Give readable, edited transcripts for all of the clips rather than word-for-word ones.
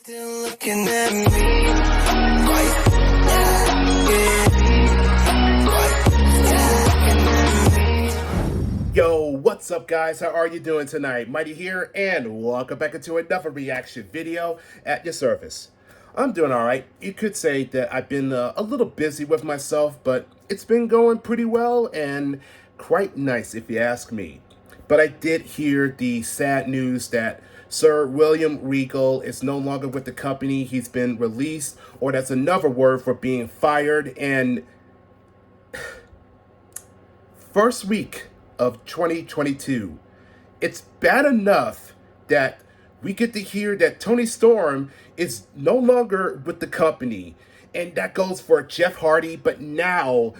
Still looking at me. Yo, what's up guys? How are you doing tonight? Mighty here, and welcome back into another reaction video at your service. I'm doing alright. You could say that I've been a little busy with myself, but it's been going pretty well and quite nice if you ask me. But I did hear the sad news that Sir William Regal is no longer with the company. He's been released, or that's another word for being fired. And first week of 2022, it's bad enough that we get to hear that Tony Storm is no longer with the company, and that goes for Jeff Hardy. But now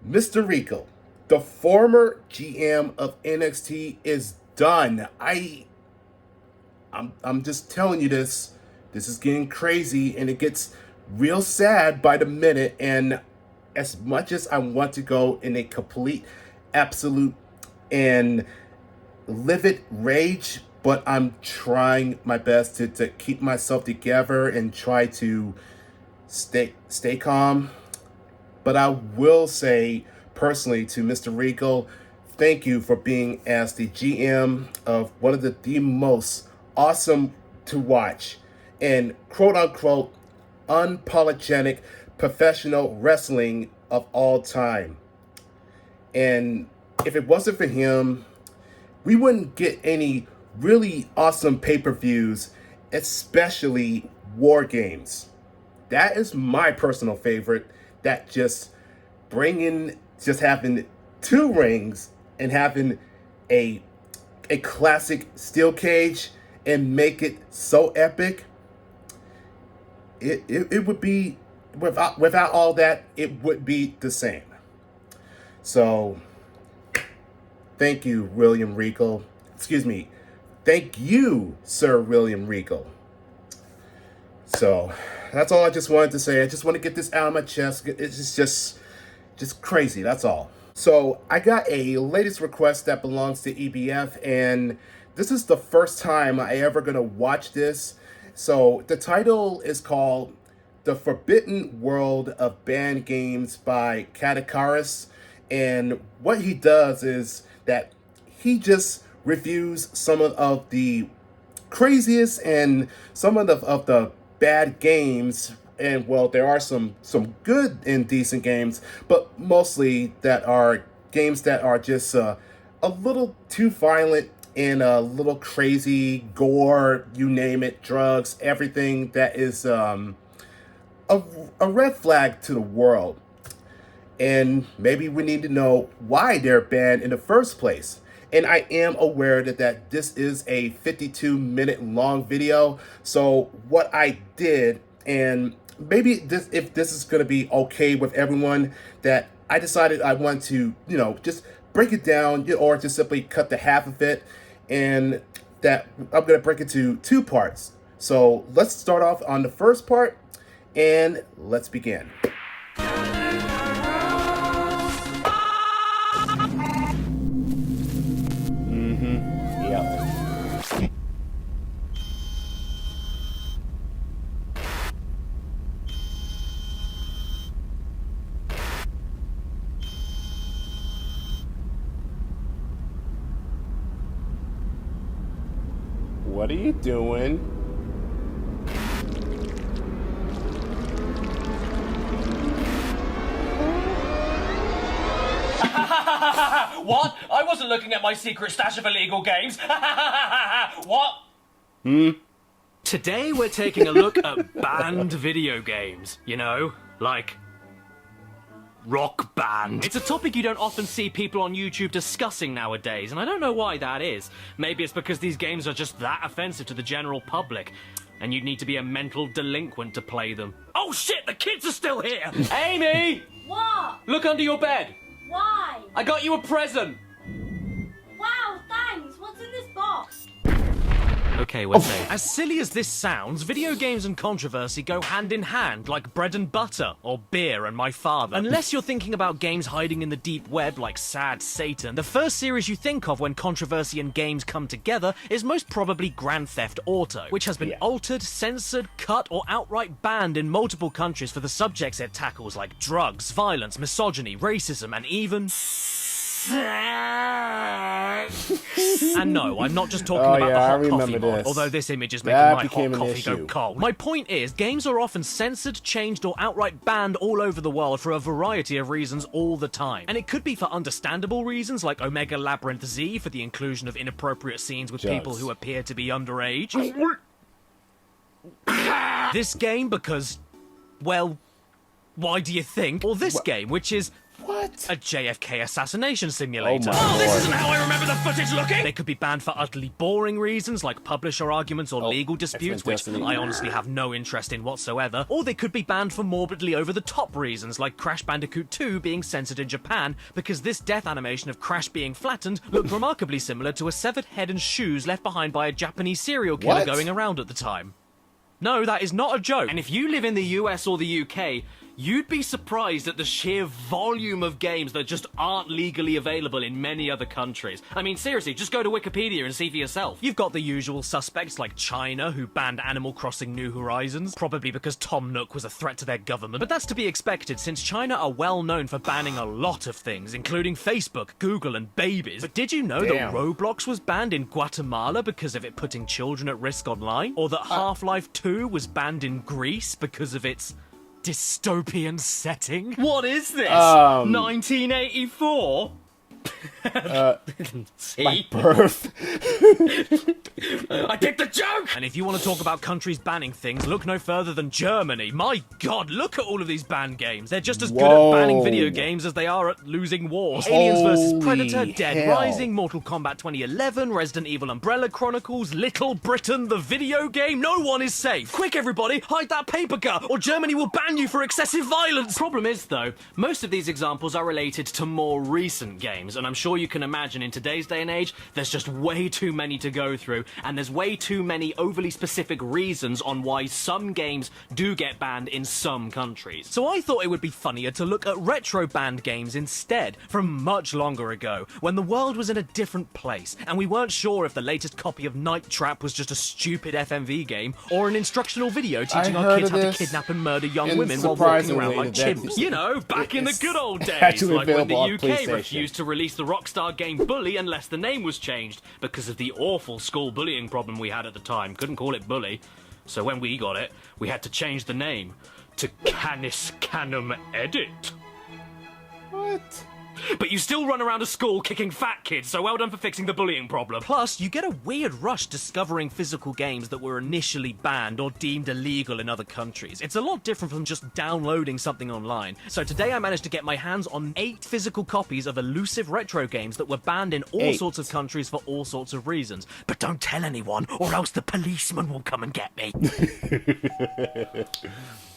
Mr. Regal, the former GM of NXT, is done. I'm just telling you this. This is getting crazy, and it gets real sad by the minute. And as much as I want to go in a complete, absolute, and livid rage, but I'm trying my best to keep myself together and try to stay calm. But I will say personally to Mr. Regal, thank you for being as the GM of one of the most awesome to watch and quote unquote unapologetic professional wrestling of all time. And if it wasn't for him, we wouldn't get any really awesome pay-per-views, especially War Games. That is my personal favorite. That just having two rings and having a classic steel cage and make it so epic. It would be, without all that, it would be the same. So thank you, William Regal. Excuse me. Thank you, Sir William Regal. So that's all I just wanted to say. I just want to get this out of my chest. It's just crazy. That's all. So I got a latest request that belongs to EBF, and this is the first time I ever gonna watch this. So the title is called The Forbidden World of Banned Games by Katakaris. And what he does is that he just reviews some of the craziest and some of the bad games. And well, there are some good and decent games, but mostly that are games that are just a little too violent and a little crazy, gore, you name it, drugs, everything that is a red flag to the world. And maybe we need to know why they're banned in the first place. And I am aware that this is a 52-minute long video. So what I did, and maybe if this is going to be okay with everyone, that I decided I want to, just break it down, or just simply cut the half of it, and that I'm going to break it to two parts. So let's start off on the first part, and let's begin. Yep. What are you doing? What? I wasn't looking at my secret stash of illegal games. What? Today we're taking a look at banned video games, like Rock Band. It's a topic you don't often see people on YouTube discussing nowadays, and I don't know why that is. Maybe it's because these games are just that offensive to the general public, and you'd need to be a mental delinquent to play them. Oh shit, the kids are still here! Amy! What? Look under your bed. Why? I got you a present. Wow, thanks. What's in this box? Okay, we're safe. As silly as this sounds, video games and controversy go hand in hand, like bread and butter, or beer and my father. Unless you're thinking about games hiding in the deep web like Sad Satan, the first series you think of when controversy and games come together is most probably Grand Theft Auto, which has been altered, censored, cut, or outright banned in multiple countries for the subjects it tackles like drugs, violence, misogyny, racism, and even... And no, I'm not just talking about the hot coffee mod, although this image is making my hot coffee go cold. My point is, games are often censored, changed, or outright banned all over the world for a variety of reasons all the time. And it could be for understandable reasons, like Omega Labyrinth Z for the inclusion of inappropriate scenes with people who appear to be underage. This game because, well, why do you think? Or this game, which is... What? A JFK assassination simulator. Oh, this isn't how I remember the footage looking! They could be banned for utterly boring reasons, like publisher arguments or legal disputes, which I honestly have no interest in whatsoever. Or they could be banned for morbidly over-the-top reasons, like Crash Bandicoot 2 being censored in Japan, because this death animation of Crash being flattened looked remarkably similar to a severed head and shoes left behind by a Japanese serial killer going around at the time. No, that is not a joke. And if you live in the US or the UK, you'd be surprised at the sheer volume of games that just aren't legally available in many other countries. I mean, seriously, just go to Wikipedia and see for yourself. You've got the usual suspects like China, who banned Animal Crossing New Horizons, probably because Tom Nook was a threat to their government. But that's to be expected, since China are well known for banning a lot of things, including Facebook, Google, and babies. But did you know that Roblox was banned in Guatemala because of it putting children at risk online? Or that Half-Life 2 was banned in Greece because of its... dystopian setting? What is this? 1984? My birth. I picked the joke! And if you want to talk about countries banning things, look no further than Germany. My god, look at all of these banned games. They're just as good at banning video games as they are at losing wars. Aliens vs. Predator, Dead Rising, Mortal Kombat 2011, Resident Evil Umbrella Chronicles, Little Britain, the video game. No one is safe. Quick, everybody, hide that paper cut, or Germany will ban you for excessive violence. Problem is, though, most of these examples are related to more recent games, and I'm sure you can imagine in today's day and age, there's just way too many to go through, and there's way too many overly specific reasons on why some games do get banned in some countries. So I thought it would be funnier to look at retro banned games instead, from much longer ago, when the world was in a different place, and we weren't sure if the latest copy of Night Trap was just a stupid FMV game, or an instructional video teaching our kids how to kidnap and murder young women while walking around like chimps. You know, back in the good old days, like when the UK refused to release the Rockstar game Bully unless the name was changed, because of the awful school bullying problem we had at the time. Couldn't call it Bully. So when we got it, we had to change the name to Canis Canum Edit. What? But you still run around a school kicking fat kids, so well done for fixing the bullying problem. Plus, you get a weird rush discovering physical games that were initially banned or deemed illegal in other countries. It's a lot different from just downloading something online. So today I managed to get my hands on 8 physical copies of elusive retro games that were banned in all sorts of countries for all sorts of reasons. But don't tell anyone, or else the policeman will come and get me.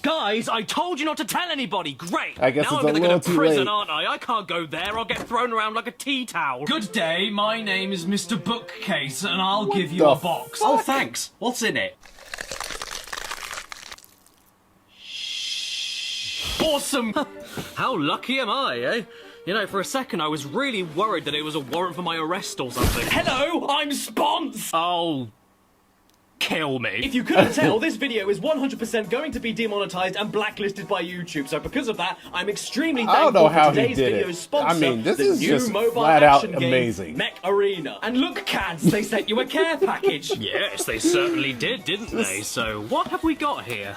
Guys, I told you not to tell anybody. Great. I guess now it's I'm gonna go to prison, late. aren't I? I can't go there. I'll get thrown around like a tea towel. Good day, my name is Mr. Bookcase, and I'll give you a box. Oh, thanks. What's in it? Awesome! How lucky am I, eh? You know, for a second I was really worried that it was a warrant for my arrest or something. Hello, I'm Spons! Oh... kill me. If you couldn't tell, this video is 100% going to be demonetized and blacklisted by YouTube. So because of that, I'm extremely thankful for today's video's sponsor, this the is new just mobile flat out action game, amazing. Mech Arena. And look, Cads, they sent you a care package. Yes, they certainly did, didn't they? So what have we got here?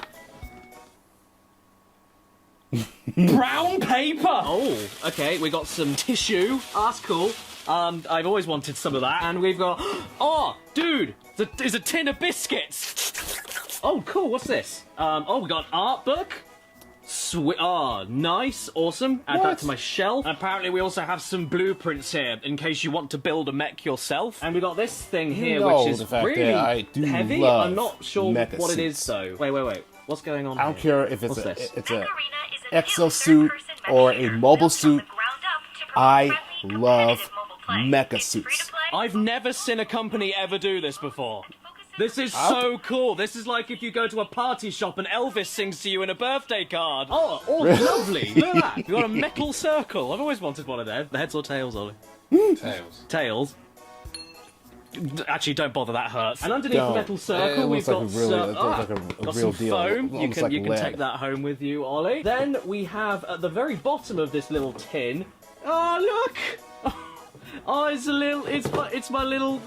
Brown paper! Oh, okay, we got some tissue. That's cool. I've always wanted some of that. And we've got... oh, dude! There's a tin of biscuits! Oh, cool, what's this? Oh, we got an art book. Sweet. Oh, nice, awesome. Add that to my shelf. Apparently we also have some blueprints here, in case you want to build a mech yourself. And we got this thing here, which is really heavy. I'm not sure what it is, though. Wait. What's going on I don't care if it's What's a exosuit or a mobile suit. I love mecha suits. I've never seen a company ever do this before. This is so cool. This is like if you go to a party shop and Elvis sings to you in a birthday card. Oh, lovely. Look at that. We've got a metal circle. I've always wanted one of those. The heads or tails, Ollie? Tails. Tails. Actually, don't bother, that hurts. And underneath the metal circle, we've got some foam. You can take that home with you, Ollie. Then we have, at the very bottom of this little tin... Oh, look! Oh, it's my little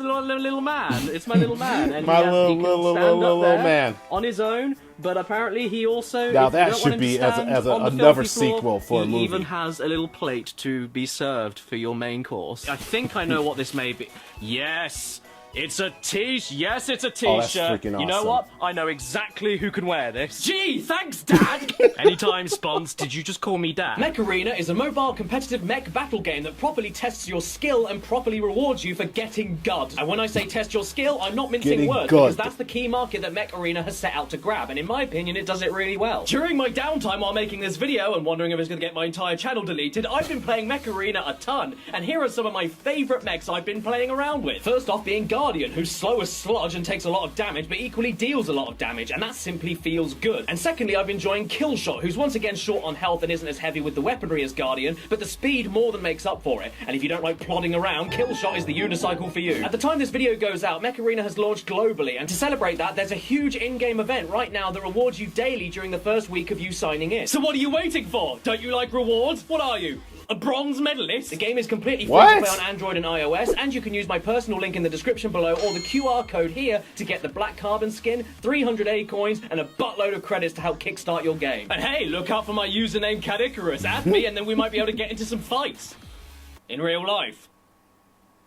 man. It's my little man, and My he can stand up there man on his own. But apparently, he also now that should be as another sequel for a movie. He even has a little plate to be served for your main course. I think I know what this may be. Yes. It's a t-shirt. Yes, it's a t-shirt. Oh, that's freaking awesome. You know what? I know exactly who can wear this. Gee, thanks, Dad. Anytime, Spons. Did you just call me Dad? Mech Arena is a mobile competitive mech battle game that properly tests your skill and properly rewards you for getting good. And when I say test your skill, I'm not mincing words, because that's the key market that Mech Arena has set out to grab, and in my opinion, it does it really well. During my downtime while making this video and wondering if it's going to get my entire channel deleted, I've been playing Mech Arena a ton, and here are some of my favourite mechs I've been playing around with. First off being Guardian, who's slow as sludge and takes a lot of damage, but equally deals a lot of damage, and that simply feels good. And secondly, I've been enjoying Killshot, who's once again short on health and isn't as heavy with the weaponry as Guardian, but the speed more than makes up for it. And if you don't like plodding around, Killshot is the unicycle for you. At the time this video goes out, Mech Arena has launched globally, and to celebrate that, there's a huge in-game event right now that rewards you daily during the first week of you signing in. So what are you waiting for? Don't you like rewards? What are you? A bronze medalist? The game is completely free to play on Android and iOS, and you can use my personal link in the description below or the QR code here to get the black carbon skin, 300 A coins, and a buttload of credits to help kickstart your game. And hey, look out for my username Cat Icarus. Add me and then we might be able to get into some fights. In real life.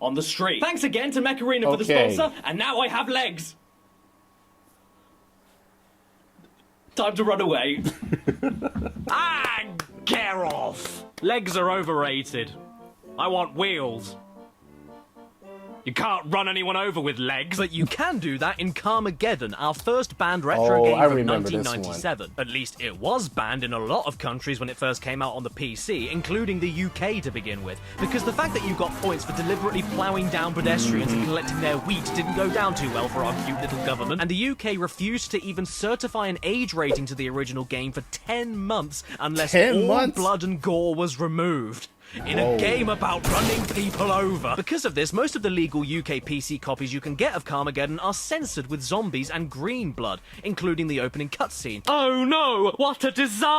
On the street. Thanks again to Mech Arena for the sponsor, and now I have legs. Time to run away. Get off! Legs are overrated. I want wheels. You can't run anyone over with legs. But you can do that in Carmageddon, our first banned retro game from 1997. At least it was banned in a lot of countries when it first came out on the PC, including the UK to begin with. Because the fact that you got points for deliberately ploughing down pedestrians and collecting their wheat didn't go down too well for our cute little government. And the UK refused to even certify an age rating to the original game for 10 months unless all blood and gore was removed. In a game about running people over. Because of this, most of the legal UK PC copies you can get of Carmageddon are censored with zombies and green blood, including the opening cutscene. Oh no, what a disaster!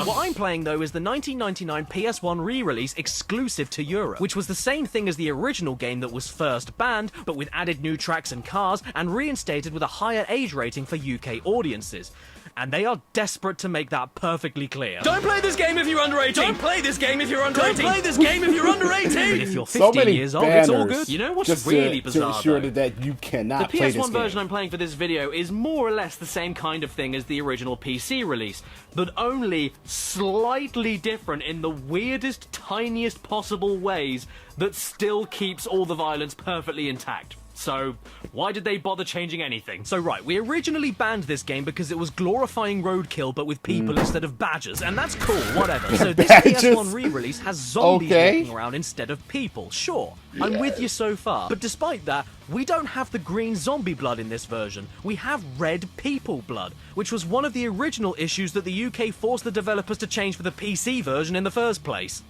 What I'm playing though is the 1999 PS1 re-release exclusive to Europe, which was the same thing as the original game that was first banned, but with added new tracks and cars, and reinstated with a higher age rating for UK audiences. And they are desperate to make that perfectly clear. Don't play this game if you're under 18! Don't play this game if you're under 18! Don't play this game if you're under 18! But if you're 15 years old, it's all good. You know what's really bizarre, to ensure that you cannot play this game. The PS1 version I'm playing for this video is more or less the same kind of thing as the original PC release, but only slightly different in the weirdest, tiniest possible ways that still keeps all the violence perfectly intact. So, why did they bother changing anything? So right, we originally banned this game because it was glorifying roadkill but with people instead of badgers, and that's cool, whatever. So this PS1 re-release has zombies walking around instead of people, sure. I'm with you so far. But despite that, we don't have the green zombie blood in this version. We have red people blood, which was one of the original issues that the UK forced the developers to change for the PC version in the first place.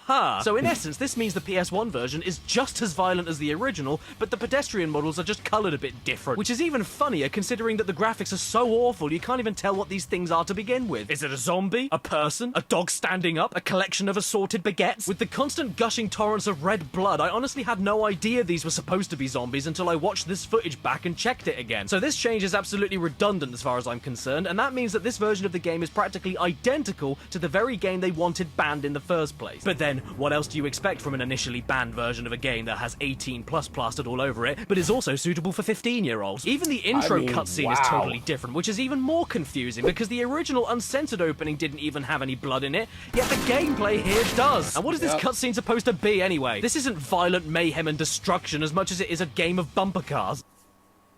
So in essence, this means the PS1 version is just as violent as the original, but the pedestrian models are just coloured a bit different, which is even funnier considering that the graphics are so awful you can't even tell what these things are to begin with. Is it a zombie? A person? A dog standing up? A collection of assorted baguettes? With the constant gushing torrents of red blood, I honestly had no idea these were supposed to be zombies until I watched this footage back and checked it again. So this change is absolutely redundant as far as I'm concerned, and that means that this version of the game is practically identical to the very game they wanted banned in the first place. But then, what else do you expect from an initially banned version of a game that has 18+ plastered all over it, but is also suitable for 15-year-olds? Even the intro cutscene is totally different, which is even more confusing because the original uncensored opening didn't even have any blood in it, yet the gameplay here does. And what is this cutscene supposed to be anyway? This isn't violent mayhem and destruction as much as it is a game of bumper cars.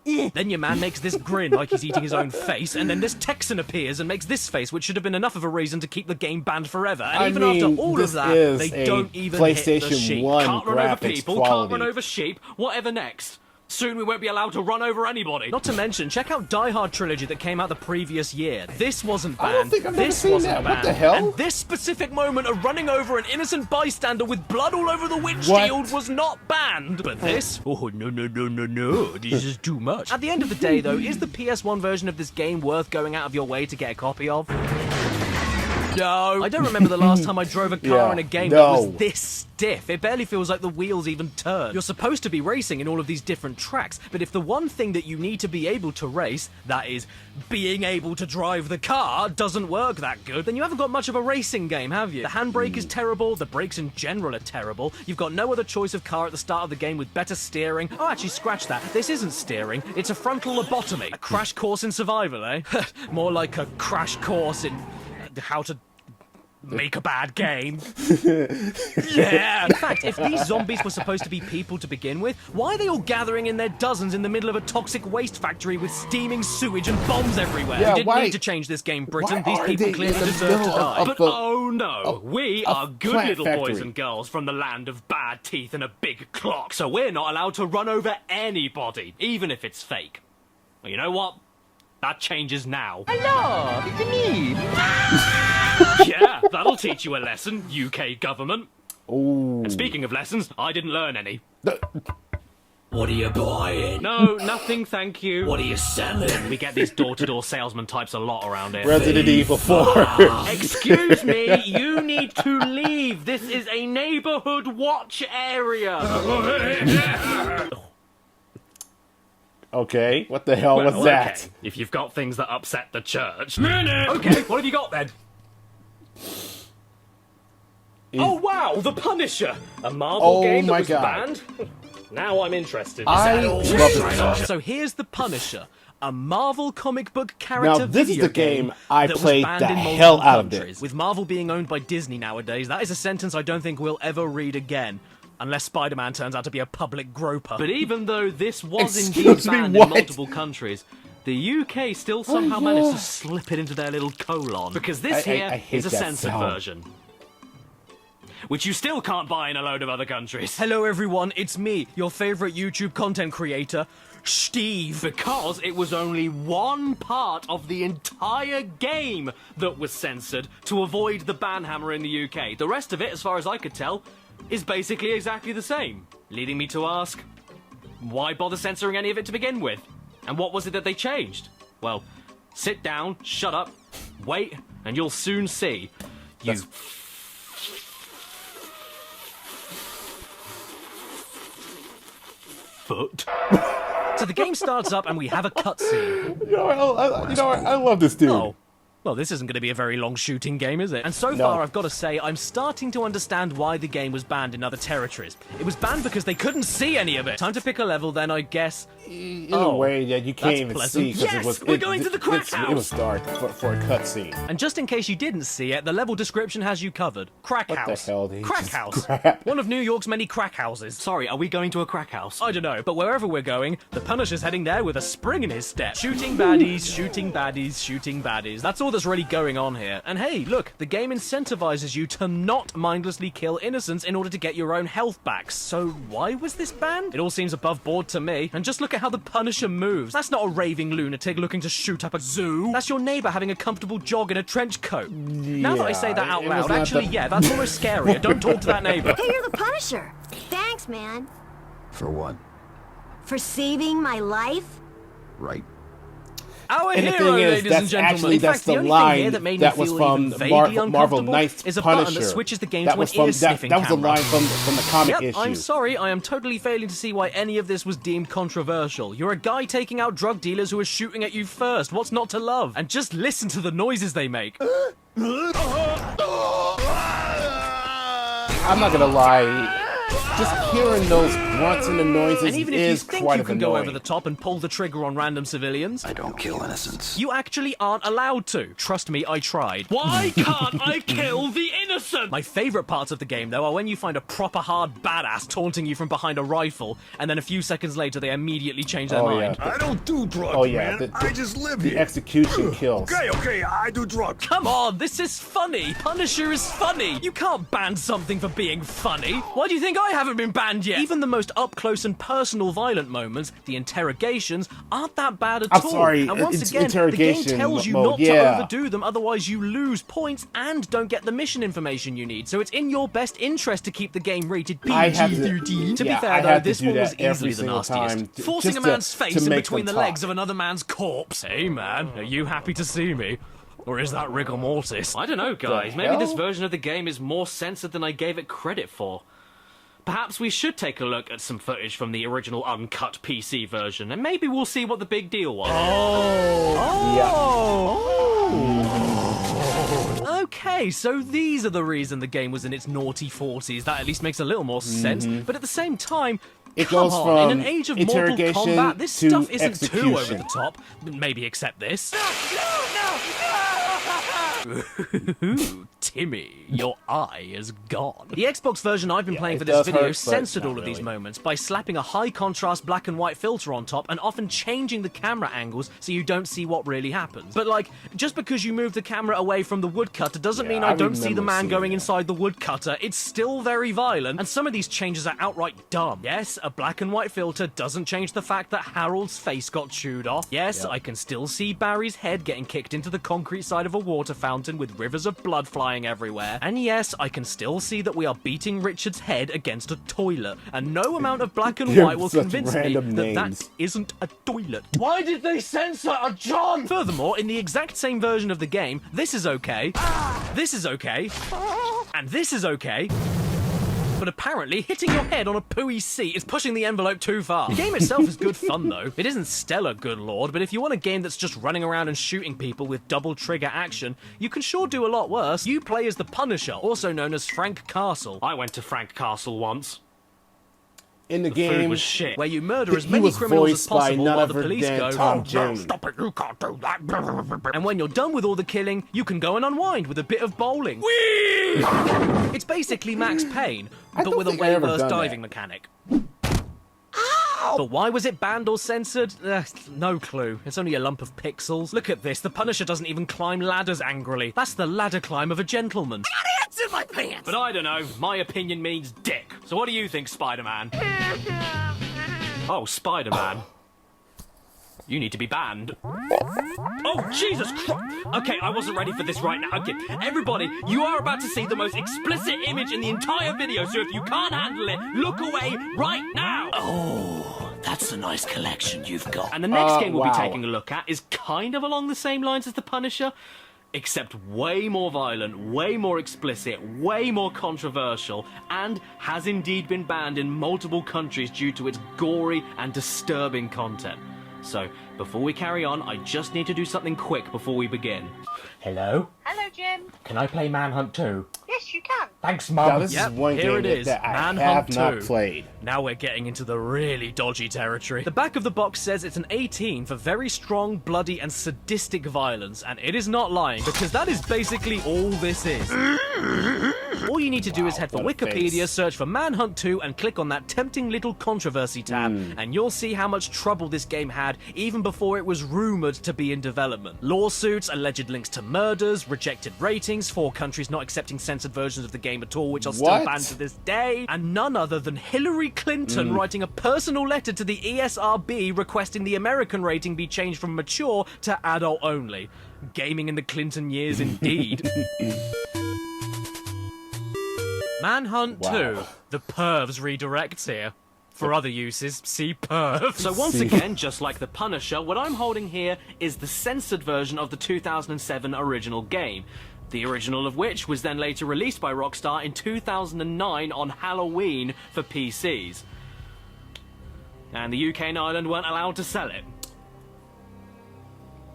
Then your man makes this grin like he's eating his own face, and then this Texan appears and makes this face, which should have been enough of a reason to keep the game banned forever. And even after all of that, they don't even hit the sheep. Can't run over people, can't run over sheep, whatever next. Soon we won't be allowed to run over anybody. Not to mention, check out Die Hard Trilogy that came out the previous year. This wasn't banned. I don't think I've never this seen wasn't that. banned. What the hell? And this specific moment of running over an innocent bystander with blood all over the windshield was not banned. But this? Oh, no. This is too much. At the end of the day, though, is the PS1 version of this game worth going out of your way to get a copy of? No. I don't remember the last time I drove a car in a game that was this stiff. It barely feels like the wheels even turn. You're supposed to be racing in all of these different tracks, but if the one thing that you need to be able to race, that is, being able to drive the car, doesn't work that good, then you haven't got much of a racing game, have you? The handbrake is terrible, the brakes in general are terrible, you've got no other choice of car at the start of the game with better steering. Oh, actually, scratch that. This isn't steering, it's a frontal lobotomy. A crash course in survival, eh? More like a crash course in how to make a bad game. Yeah! In fact, if these zombies were supposed to be people to begin with, why are they all gathering in their dozens in the middle of a toxic waste factory with steaming sewage and bombs everywhere? Yeah, we didn't need to change this game, Britain. These people clearly deserve to die. But oh no, we are good little boys and girls from the land of bad teeth and a big clock, so we're not allowed to run over anybody, even if it's fake. Well, you know what? That changes now. Hello, it's me. Yeah, that'll teach you a lesson, UK government. Ooh. And speaking of lessons, I didn't learn any. What are you buying? No, nothing, thank you. What are you selling? We get these door-to-door salesman types a lot around here. Resident Evil 4. Excuse me, you need to leave. This is a neighborhood watch area. Okay, what the hell was that? Okay. If you've got things that upset the church. Okay, what have you got then? Oh wow, The Punisher! A Marvel game that was banned? Now I'm interested. I love this. So here's The Punisher, a Marvel comic book character Now this is video the game that I was played banned the in multiple hell out of countries. this. With Marvel being owned by Disney nowadays, that is a sentence I don't think we'll ever read again. Unless Spider-Man turns out to be a public groper. But even though this was indeed Excuse me, banned what? in multiple countries, the UK still somehow managed to slip it into their little colon. Because this I here hate is a that censored sound. version. Which you still can't buy in a load of other countries. Hello everyone, it's me, your favourite YouTube content creator, Steve. Because it was only one part of the entire game that was censored to avoid the ban hammer in the UK. The rest of it, as far as I could tell, is basically exactly the same. Leading me to ask, why bother censoring any of it to begin with? And what was it that they changed? Well, sit down, shut up, wait, and you'll soon see. You foot. So the game starts up and we have a cutscene. I love this dude. Oh. Well, this isn't going to be a very long shooting game, is it? And so far, I've got to say, I'm starting to understand why the game was banned in other territories. It was banned because they couldn't see any of it. Time to pick a level, then, I guess. In a way that you can't even see. Yes, we're going to the crack house! It was dark for a cutscene. And just in case you didn't see it, the level description has you covered. Crack What house. the hell? Did he Crack just house. grab? One of New York's many crack houses. Sorry, are we going to a crack house? I don't know, but wherever we're going, the Punisher's heading there with a spring in his step. Shooting baddies, shooting baddies, shooting baddies. That's all that's really going on here. And hey, look, the game incentivizes you to not mindlessly kill innocents in order to get your own health back. So why was this banned? It all seems above board to me. And just look at how the Punisher moves. That's not a raving lunatic looking to shoot up a zoo. That's your neighbor having a comfortable jog in a trench coat. Now that I say that out loud, actually, yeah, that's almost scarier. Don't talk to that neighbor. Hey, you're the Punisher. Thanks, man. For what? For saving my life? Right. Our And the hero, thing is, ladies that's and gentlemen. actually In fact, that's the only line thing here that made that me was feel from even vaguely Marvel uncomfortable Knight's is a Punisher. button that switches the game That to was an ear from sniffing that was the camera. line from the comic Yep, issue. I'm sorry, I am totally failing to see why any of this was deemed controversial. You're a guy taking out drug dealers who are shooting at you first. What's not to love? And just listen to the noises they make. I'm not gonna lie. Just hearing those grunts and the noises And even if you is think quite you can go annoying. over the top and pull the trigger on random civilians, I don't kill innocents. you actually aren't allowed to. Trust me, I tried. Why can't I kill the innocent? My favourite parts of the game, though, are when you find a proper hard badass taunting you from behind a rifle, and then a few seconds later they immediately change their mind. I don't do drugs, Oh yeah, man. I just live the here. execution kills. Okay, I do drugs. Come on, this is funny. Punisher is funny. You can't ban something for being funny. Why do you think I have haven't been banned yet. Even the most up-close and personal violent moments, the interrogations, aren't that bad at all. I'm sorry, And once it's again, the game interrogation tells you mode, not yeah. to overdo them, otherwise you lose points and don't get the mission information you need. So it's in your best interest to keep the game rated PG-13. To be fair, though, this one was easily the nastiest. Forcing a man's face in between the legs of another man's corpse. Hey, man, are you happy to see me? Or is that rigor mortis? I don't know, guys. Maybe this version of the game is more censored than I gave it credit for. Perhaps we should take a look at some footage from the original uncut PC version, and maybe we'll see what the big deal was. Okay, so these are the reason the game was in its naughty 40s. That at least makes a little more sense. But at the same time, It come goes on, in from an age of Mortal interrogation Kombat, this to stuff isn't too over execution. the top. Maybe except this. Ooh, Timmy, your eye is gone. The Xbox version I've been playing it for this does video hurt, but censored not all of these really. moments by slapping a high contrast black and white filter on top and often changing the camera angles so you don't see what really happens. But like, just because you move the camera away from the woodcutter doesn't mean I don't see the remember man seeing going that. inside the woodcutter. It's still very violent, and some of these changes are outright dumb. Yes, a black and white filter doesn't change the fact that Harold's face got chewed off. Yes, I can still see Barry's head getting kicked into the concrete side of a water fountain with rivers of blood flying everywhere. And yes, I can still see that we are beating Richard's head against a toilet. And no amount of black and white will Such convince me random that names. that isn't a toilet. Why did they censor a John? Furthermore, in the exact same version of the game, this is okay, this is okay, and this is okay. But apparently, hitting your head on a pooey seat is pushing the envelope too far. The game itself is good fun, though. It isn't stellar, good lord, but if you want a game that's just running around and shooting people with double trigger action, you can sure do a lot worse. You play as the Punisher, also known as Frank Castle. I went to Frank Castle once. In the Food game, was shit. Where you murder as he many was criminals as voiced by possible none while the other police than go, Tom "Oh, no, Jones." stop it, you can't do that. And when you're done with all the killing, you can go and unwind with a bit of bowling. Whee! It's basically Max Payne, but don't with a think I way ever worse done diving that. mechanic. But why was it banned or censored? No clue. It's only a lump of pixels. Look at this. The Punisher doesn't even climb ladders angrily. That's the ladder climb of a gentleman. I got ants in my pants! But I don't know. My opinion means dick. So what do you think, Spider-Man? Oh, Spider-Man. You need to be banned. Oh, Jesus Christ! Okay, I wasn't ready for this right now. Okay, everybody, you are about to see the most explicit image in the entire video, so if you can't handle it, look away right now! Oh, that's a nice collection you've got. And the next game we'll be wow. taking a look at is kind of along the same lines as The Punisher, except way more violent, way more explicit, way more controversial, and has indeed been banned in multiple countries due to its gory and disturbing content. So, before we carry on, I just need to do something quick before we begin. Hello? Hello, Jim. Can I play Manhunt 2? Yes, you can. Thanks, now Mum. this Yep, is one here game it is. that I Manhunt have not 2. played. Now we're getting into the really dodgy territory. The back of the box says it's an 18 for very strong, bloody, and sadistic violence, and it is not lying, because that is basically all this is. All you need to do is head for what a Wikipedia, face. search for Manhunt 2, and click on that tempting little controversy tab, and you'll see how much trouble this game had even before it was rumoured to be in development. Lawsuits, alleged links to murders, rejected ratings, 4 countries not accepting censored versions of the game at all, which are still What? banned to this day, and none other than Hillary Clinton writing a personal letter to the ESRB requesting the American rating be changed from mature to adult only. Gaming in the Clinton years indeed. Manhunt 2. The Pervs redirects here. For other uses, see Perv. So once again, just like The Punisher, what I'm holding here is the censored version of the 2007 original game. The original of which was then later released by Rockstar in 2009 on Halloween for PCs. And the UK and Ireland weren't allowed to sell it.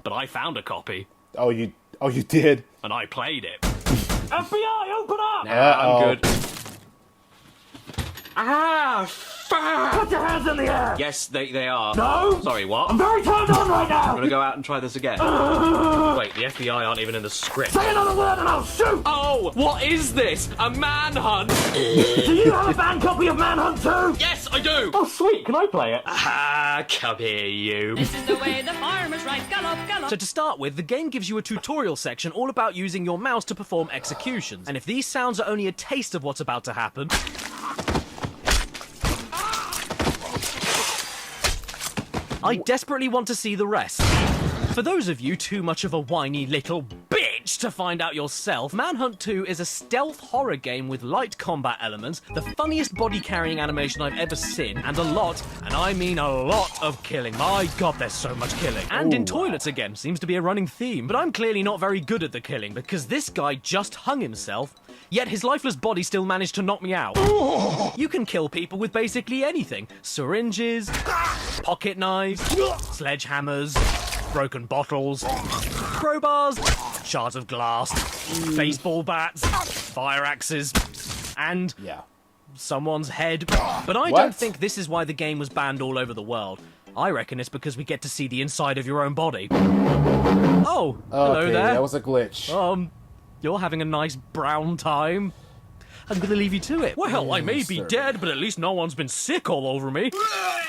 But I found a copy. Oh, you did? And I played it. FBI, open up! Nah, Uh-oh. I'm good. Ah, fuck! Put your hands in the air! Yes, they are. No! Sorry, what? I'm very turned on right now! I'm gonna go out and try this again. Wait, the FBI aren't even in the script. Say another word and I'll shoot! Oh, what is this? A manhunt? Do you have a banned copy of Manhunt 2? Yes, I do! Oh, sweet. Can I play it? Ah, come here, you. This is the way the farmers ride. Gallop, gallop. So to start with, the game gives you a tutorial section all about using your mouse to perform executions. And if these sounds are only a taste of what's about to happen, I desperately want to see the rest. For those of you too much of a whiny little bitch to find out yourself, Manhunt 2 is a stealth horror game with light combat elements, the funniest body-carrying animation I've ever seen, and a lot, and I mean a lot, of killing. My god, there's so much killing. And in toilets again, seems to be a running theme. But I'm clearly not very good at the killing, because this guy just hung himself, yet his lifeless body still managed to knock me out. You can kill people with basically anything. Syringes, pocket knives, sledgehammers, broken bottles, crowbars, shards of glass, baseball bats, fire axes, and someone's head. But I don't think this is why the game was banned all over the world. I reckon it's because we get to see the inside of your own body. Oh, hello there. That was a glitch. You're having a nice brown time. I'm gonna leave you to it. Well, I may be dead, but at least no one's been sick all over me.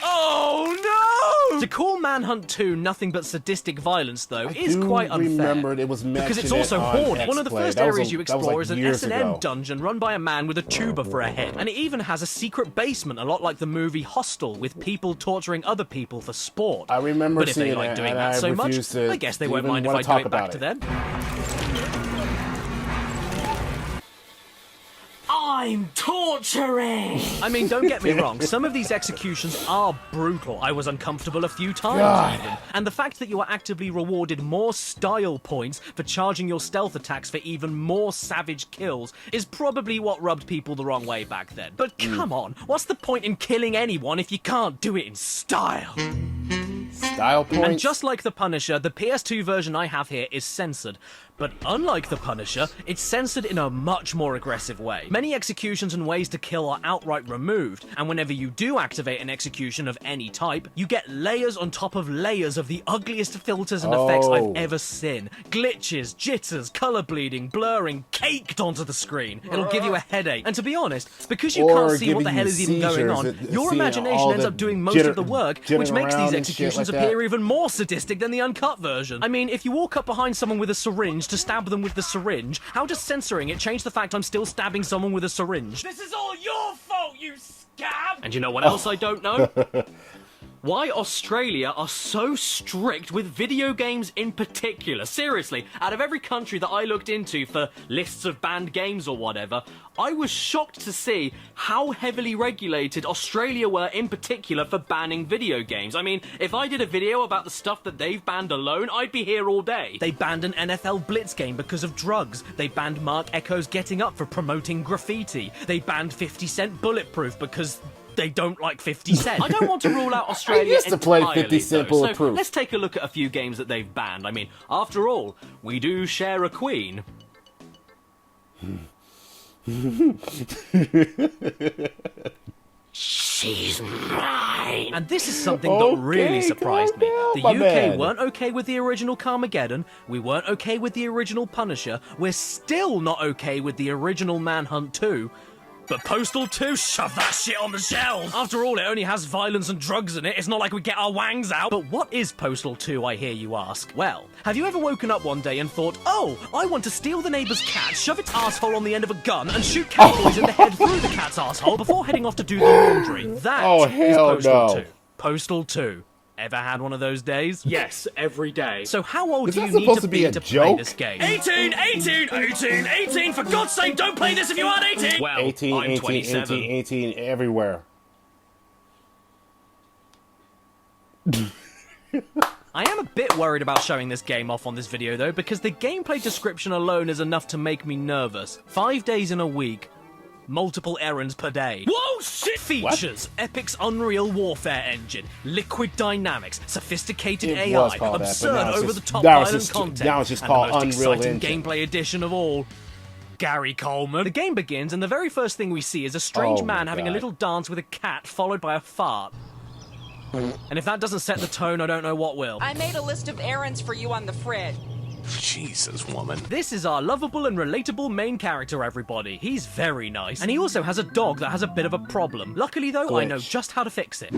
Oh no! To call Manhunt 2 nothing but sadistic violence, though, is quite unfair. I remembered it was mentioned. Because it's also horny. One of the first areas you explore like is an S&M dungeon run by a man with a tuba for a head. And it even has a secret basement, a lot like the movie Hostel, with people torturing other people for sport. I remember but if seeing they like it, doing and that I so much, refuse to I guess they won't even mind if wanna I do talk it back about to it. them. I'm torturing! I mean, don't get me wrong, some of these executions are brutal. I was uncomfortable a few times even. And the fact that you are actively rewarded more style points for charging your stealth attacks for even more savage kills is probably what rubbed people the wrong way back then. But come on, what's the point in killing anyone if you can't do it in style? Style points? And just like The Punisher, the PS2 version I have here is censored. But unlike The Punisher, it's censored in a much more aggressive way. Many executions and ways to kill are outright removed, and whenever you do activate an execution of any type, you get layers on top of layers of the ugliest filters and effects I've ever seen. Glitches, jitters, colour bleeding, blurring, caked onto the screen. It'll give you a headache. And to be honest, because you can't see what the hell is even going on, your imagination ends up doing most of the work, which makes these executions appear even more sadistic than the uncut version. I mean, if you walk up behind someone with a syringe to stab them with the syringe, how does censoring it change the fact I'm still stabbing someone with a syringe? This is all your fault, you scab! And you know what else I don't know? Why Australia are so strict with video games in particular. Seriously, out of every country that I looked into for lists of banned games or whatever, I was shocked to see how heavily regulated Australia were in particular for banning video games. I mean, if I did a video about the stuff that they've banned alone, I'd be here all day. They banned an NFL Blitz game because of drugs. They banned Mark Echo's Getting Up for promoting graffiti. They banned 50 Cent Bulletproof because they don't like 50 Cent. I don't want to rule out Australia I used to play 50 Cent though, Bulletproof. so let's take a look at a few games that they've banned. I mean, after all, we do share a queen. She's mine! And this is something that really surprised me. The UK weren't okay with the original Carmageddon, we weren't okay with the original Punisher, we're still not okay with the original Manhunt 2, but Postal 2, shove that shit on the shelf! After all, it only has violence and drugs in it, it's not like we get our wangs out. But what is Postal 2, I hear you ask? Well, have you ever woken up one day and thought, oh, I want to steal the neighbour's cat, shove its asshole on the end of a gun, and shoot cowboys in the head through the cat's asshole before heading off to do the laundry? That is Postal 2. Postal 2. Ever had one of those days? Yes, every day. So how old do you need to be to play this game? 18, 18, 18, 18! For God's sake, don't play this if you aren't 18! Well, 18, I'm 18, 27. 18, 18, everywhere. I am a bit worried about showing this game off on this video though, because the gameplay description alone is enough to make me nervous. 5 days in a week. Multiple errands per day. Whoa, shit! Features, Epic's Unreal Warfare engine, liquid dynamics, sophisticated It was AI, called that, but absurd now it's over-the-top now it's violent just- content, now it's just and called the most Unreal exciting Engine. gameplay edition of all, Gary Coleman. The game begins, and the very first thing we see is a strange Oh my man having a God. little dance with a cat, followed by a fart. And if that doesn't set the tone, I don't know what will. I made a list of errands for you on the fridge. Jesus, woman. This is our lovable and relatable main character, everybody. He's very nice. And he also has a dog that has a bit of a problem. Luckily, though, I know just how to fix it.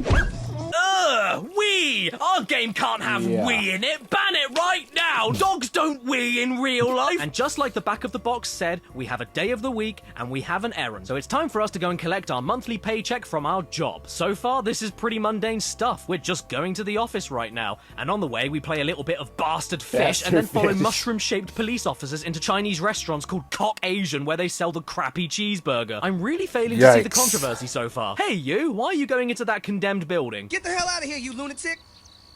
Wee! Our game can't have wee in it! Ban it right now! Wow, dogs don't wee in real life! And just like the back of the box said, we have a day of the week and we have an errand. So it's time for us to go and collect our monthly paycheck from our job. So far, this is pretty mundane stuff. We're just going to the office right now. And on the way, we play a little bit of bastard fish and then follow mushroom-shaped police officers into Chinese restaurants called Cock Asian where they sell the crappy cheeseburger. I'm really failing to see the controversy so far. Hey you, why are you going into that condemned building? Get the hell out of here, you lunatic!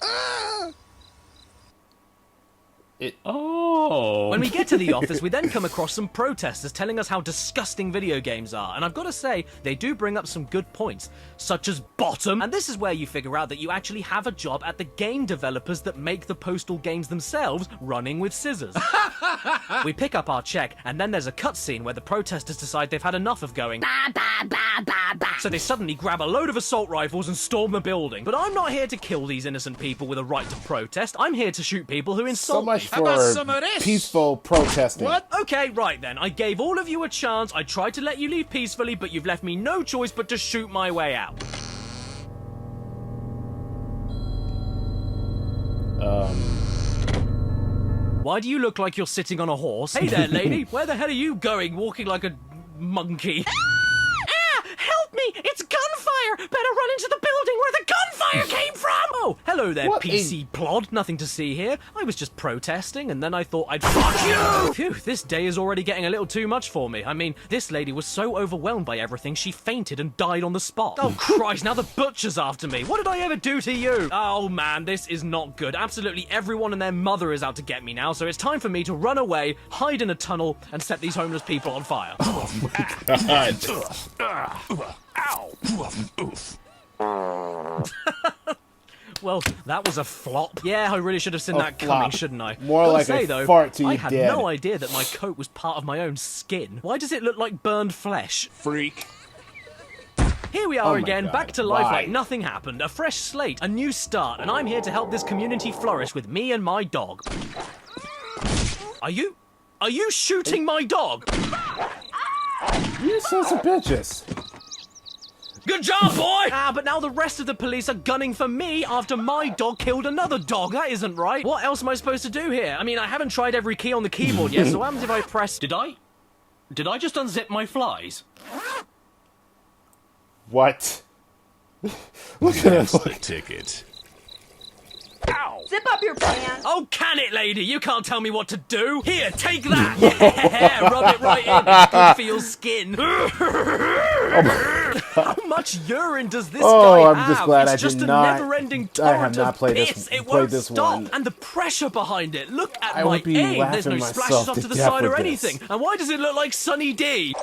Ah! When we get to the office, we then come across some protesters telling us how disgusting video games are, and I've got to say, they do bring up some good points, such as bottom, and this is where you figure out that you actually have a job at the game developers that make the Postal games themselves, running with scissors. We pick up our check, and then there's a cutscene where the protesters decide they've had enough of going bah, bah, bah, bah, bah. So they suddenly grab a load of assault rifles and storm the building. But I'm not here to kill these innocent people with a right to protest, I'm here to shoot people who insult me. For peaceful protesting. What? Okay, right then. I gave all of you a chance. I tried to let you leave peacefully, but you've left me no choice but to shoot my way out. Why do you look like you're sitting on a horse? Hey there, lady. Where the hell are you going, walking like a monkey? Help me! It's gunfire! Better run into the building where the gunfire came from! Oh, hello there, PC plod. Nothing to see here. I was just protesting, and then I thought I'd fuck you! Phew, this day is already getting a little too much for me. I mean, this lady was so overwhelmed by everything, she fainted and died on the spot. Oh, Christ, now the butcher's after me. What did I ever do to you? Oh, man, this is not good. Absolutely everyone and their mother is out to get me now, so it's time for me to run away, hide in a tunnel, and set these homeless people on fire. Oh, my God. Well, that was a flop. Yeah, I really should have seen that flop. coming, shouldn't I? More Gotta like say, a though, fart to I you had dead. no idea that my coat was part of my own skin. Why does it look like burned flesh? Freak. Here we are my again, God. back to life Why? like nothing happened. A fresh slate, a new start, and I'm here to help this community flourish with me and my dog. Are you shooting my dog? You sons of bitches. Good job, boy! But now the rest of the police are gunning for me after my dog killed another dog. That isn't right. What else am I supposed to do here? I mean, I haven't tried every key on the keyboard yet, so what happens if I press... Did I just unzip my flies? What? Look at That's it. the ticket. Zip up your pants. Oh, can it, lady? You can't tell me what to do. Here, take that. Yeah, rub it right in. It's good for your skin. How much urine does this guy have? I'm just glad it's I just did a not. never-ending I have torrent not of played piss. this. It Played won't this stop. one. And the pressure behind it. Look at I my would be aim. There's no laughing splashes myself off to to the death side or with anything. this. And why does it look like Sunny D?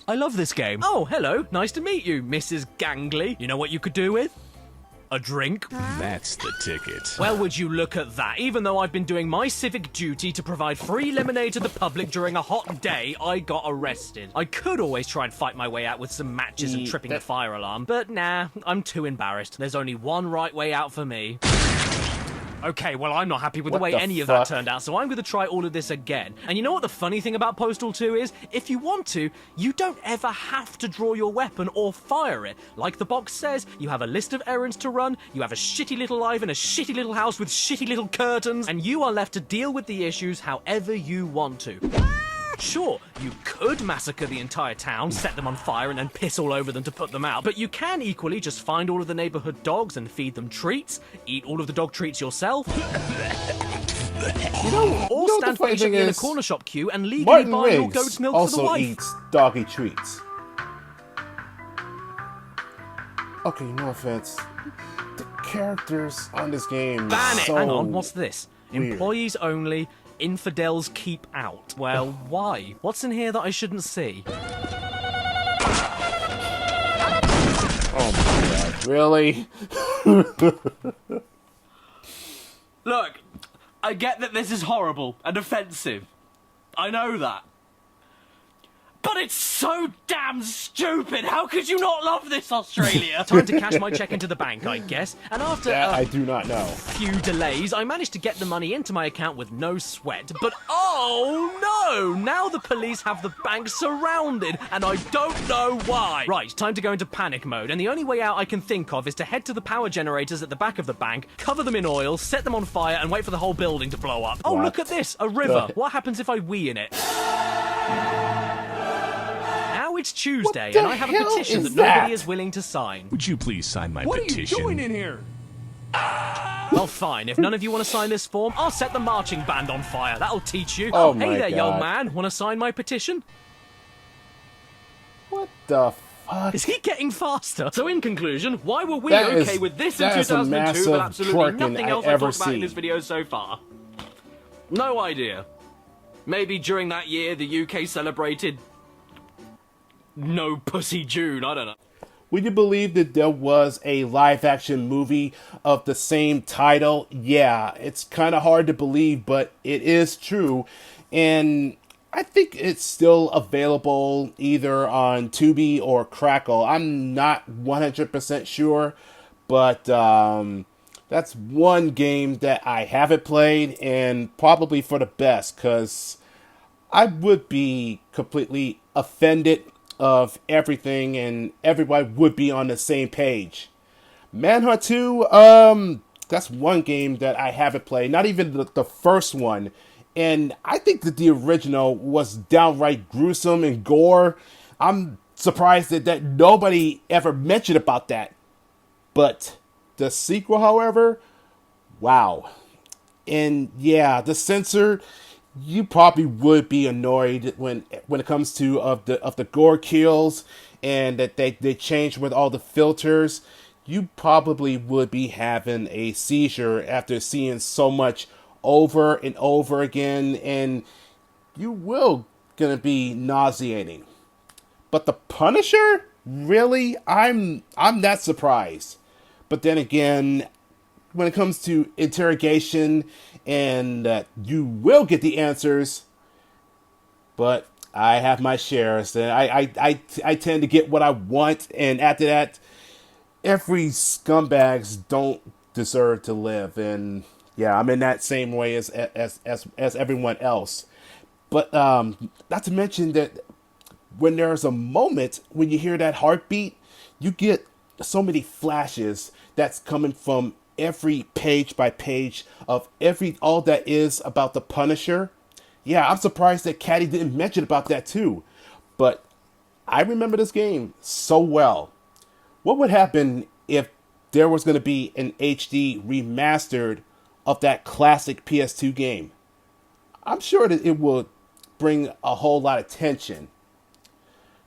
I love this game. Oh, hello. Nice to meet you, Mrs. Gangley. You know what you could do with? A drink? That's the ticket. Well, would you look at that? Even though I've been doing my civic duty to provide free lemonade to the public during a hot day, I got arrested. I could always try and fight my way out with some matches and tripping the fire alarm, but nah, I'm too embarrassed. There's only one right way out for me. Okay, well, I'm not happy with the way any of that turned out, so I'm going to try all of this again. And you know what the funny thing about Postal 2 is? If you want to, you don't ever have to draw your weapon or fire it. Like the box says, you have a list of errands to run, you have a shitty little life in a shitty little house with shitty little curtains, and you are left to deal with the issues however you want to. Sure, you could massacre the entire town, set them on fire, and then piss all over them to put them out, but you can equally just find all of the neighborhood dogs and feed them treats, eat all of the dog treats yourself, or stand patiently in a corner shop queue and legally Martin buy your Riggs goat's milk for the also wife. eats doggy treats. Okay, no offense. The characters on this game Ban it! so Hang on, what's this? weird. Employees only, infidels keep out. Well, why? What's in here that I shouldn't see? Oh my God, really? Look, I get that this is horrible and offensive. I know that. But God, it's so damn stupid. How could you not love this, Australia? Time to cash my check into the bank, I guess. And after I do not know. few delays, I managed to get the money into my account with no sweat. But oh no! Now the police have the bank surrounded, and I don't know why. Right, time to go into panic mode, and the only way out I can think of is to head to the power generators at the back of the bank, cover them in oil, set them on fire, and wait for the whole building to blow up. Oh, What? look at this, a river. What happens if I wee in it? Now it's Tuesday, the and I have a hell petition is that nobody that? is willing to sign. Would you please sign my What are you petition? doing in here? Well, fine. If none of you want to sign this form, I'll set the marching band on fire. That'll teach you. Oh hey my there, young God. man. Want to sign my petition? What the fuck? Is he getting faster? So in conclusion, why were we That okay is- with this in that is a 2002 but massive absolutely twerking nothing I else I've ever talked about in seen. this video so far? No idea. Maybe during that year the UK celebrated No Pussy June, I don't know. Would you believe that there was a live-action movie of the same title? Yeah, it's kind of hard to believe, but it is true. And I think it's still available either on Tubi or Crackle. I'm not 100% sure, but that's one game that I haven't played, and probably for the best, because I would be completely offended of everything, and everybody would be on the same page. Manhunt 2, that's one game that I haven't played, not even the first one, and I think that the original was downright gruesome and gore. I'm surprised that nobody ever mentioned about that. But the sequel, however, wow. And yeah, the censor, you probably would be annoyed when it comes to of the gore kills, and that they change with all the filters. You probably would be having a seizure after seeing so much over and over again, and you will gonna be nauseating. But the Punisher, really, I'm not surprised. But then again, when it comes to interrogation, and you will get the answers, but I have my shares, and I tend to get what I want, and after that, every scumbags don't deserve to live, and yeah, I'm in that same way as everyone else. But not to mention that when there's a moment when you hear that heartbeat, you get so many flashes that's coming from every page by page of all that is about the Punisher. Yeah, I'm surprised that Caddy didn't mention about that too. But I remember this game so well. What would happen if there was going to be an HD remastered of that classic PS2 game? I'm sure that it would bring a whole lot of tension.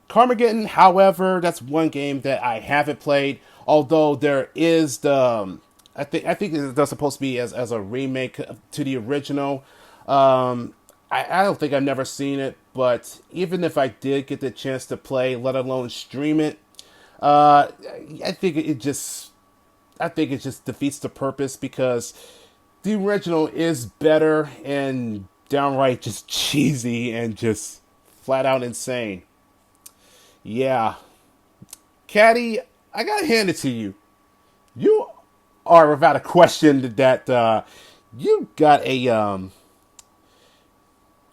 Carmageddon, however, that's one game that I haven't played, although there is the I think it's supposed to be as a remake to the original. I don't think I've never seen it, but even if I did get the chance to play, let alone stream it, I think it just defeats the purpose, because the original is better and downright just cheesy and just flat out insane. Yeah. Caddy, I gotta hand it to you. You are without a question that you got a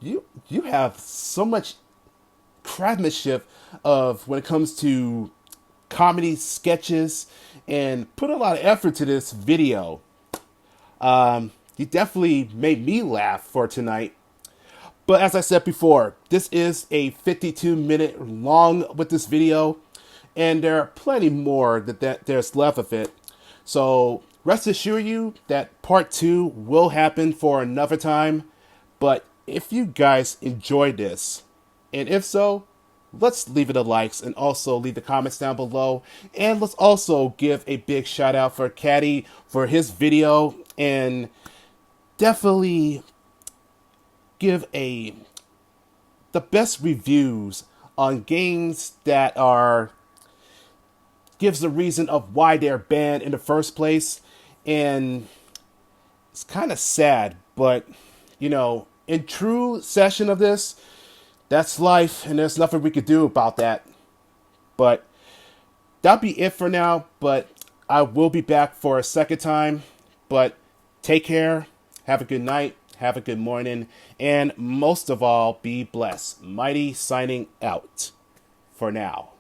you have so much craftsmanship of when it comes to comedy sketches, and put a lot of effort to this video. You definitely made me laugh for tonight. But as I said before, this is a 52-minute long with this video, and there are plenty more that there's left of it. So rest assure you that part 2 will happen for another time. But if you guys enjoyed this, and if so, let's leave it a likes, and also leave the comments down below. And let's also give a big shout out for Caddy for his video, and definitely give the best reviews on games that gives the reason of why they're banned in the first place. And it's kind of sad, but in true session of this, that's life, and there's nothing we could do about that. But that'll be it for now, but I will be back for a second time. But take care, have a good night, have a good morning, and most of all, be blessed. Mighty signing out for now.